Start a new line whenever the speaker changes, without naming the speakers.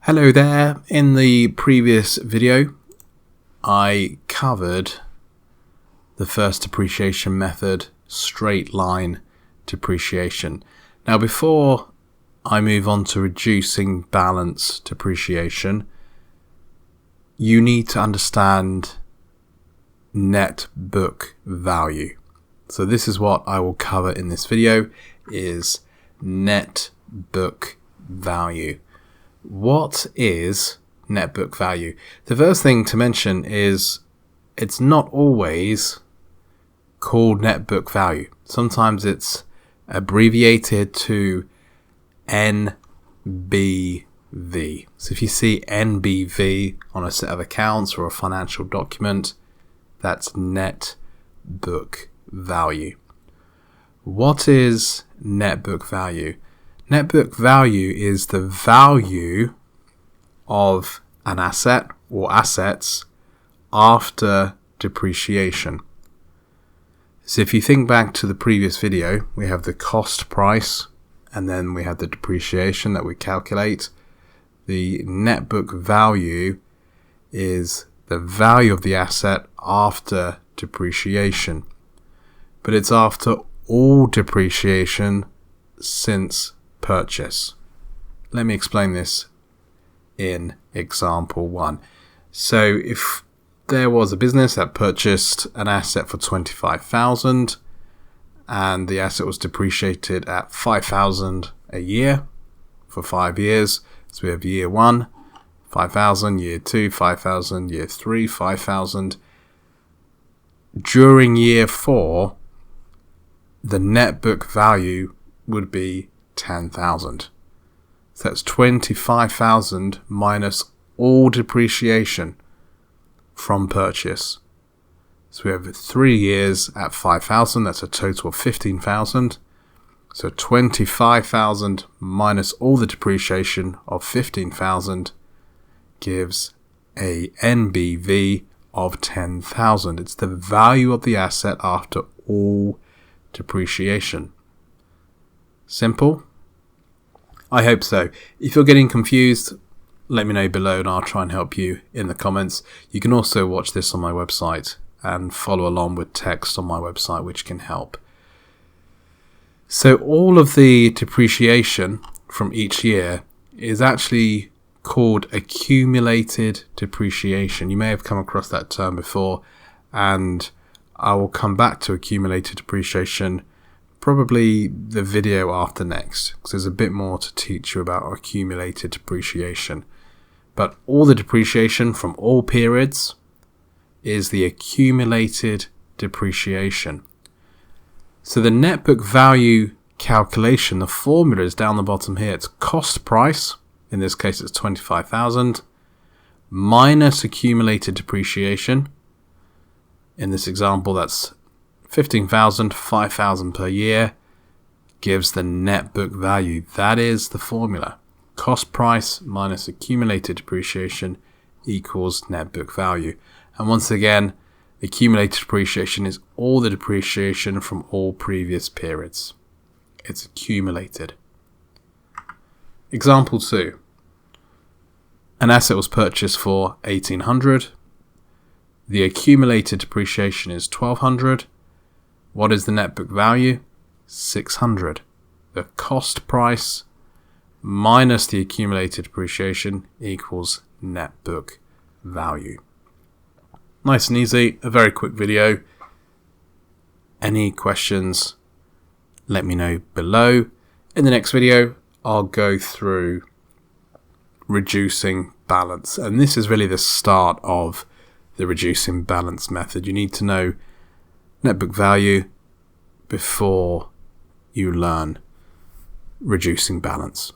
Hello there. In the previous video, I covered the first depreciation method, straight line depreciation. Now, before I move on to reducing balance depreciation, you need to understand net book value. So this is what I will cover in this video, is net book value. What is net book value? The first thing to mention is it's not always called net book value. Sometimes it's abbreviated to NBV. So if you see NBV on a set of accounts or a financial document, that's net book value. What is net book value? Net book value is the value of an asset or assets after depreciation. So if you think back to the previous video, we have the cost price and then we have the depreciation that we calculate. The net book value is the value of the asset after depreciation, but it's after all depreciation since purchase. Let me explain this in example 1. So if there was a business that purchased an asset for $25,000 and the asset was depreciated at $5,000 a year for 5 years, so we have year 1, $5,000, year 2, $5,000, year 3, $5,000. During year 4, the net book value would be $10,000. So that's $25,000 minus all depreciation from purchase. So we have 3 years at $5,000. That's a total of $15,000. So $25,000 minus all the depreciation of $15,000 gives a NBV of $10,000. It's the value of the asset after all depreciation. Simple? I hope so. If you're getting confused, let me know below and I'll try and help you in the comments. You can also watch this on my website and follow along with text on my website, which can help. So all of the depreciation from each year is actually called accumulated depreciation. You may have come across that term before, and I will come back to accumulated depreciation probably the video after next, because there's a bit more to teach you about accumulated depreciation. But all the depreciation from all periods is the accumulated depreciation. So the net book value calculation, the formula is down the bottom here. It's cost price, in this case it's $25,000, minus accumulated depreciation. In this example, that's $15,000, $5,000 per year, gives the net book value. That is the formula. Cost price minus accumulated depreciation equals net book value. And once again, accumulated depreciation is all the depreciation from all previous periods. It's accumulated. Example 2. An asset was purchased for $1,800. The accumulated depreciation is $1,200. What is the net book value? $600. The cost price minus the accumulated depreciation equals net book value. Nice and easy, a very quick video. Any questions, let me know below. In the next video, I'll go through reducing balance. And this is really the start of the reducing balance method. You need to know net book value before you learn reducing balance.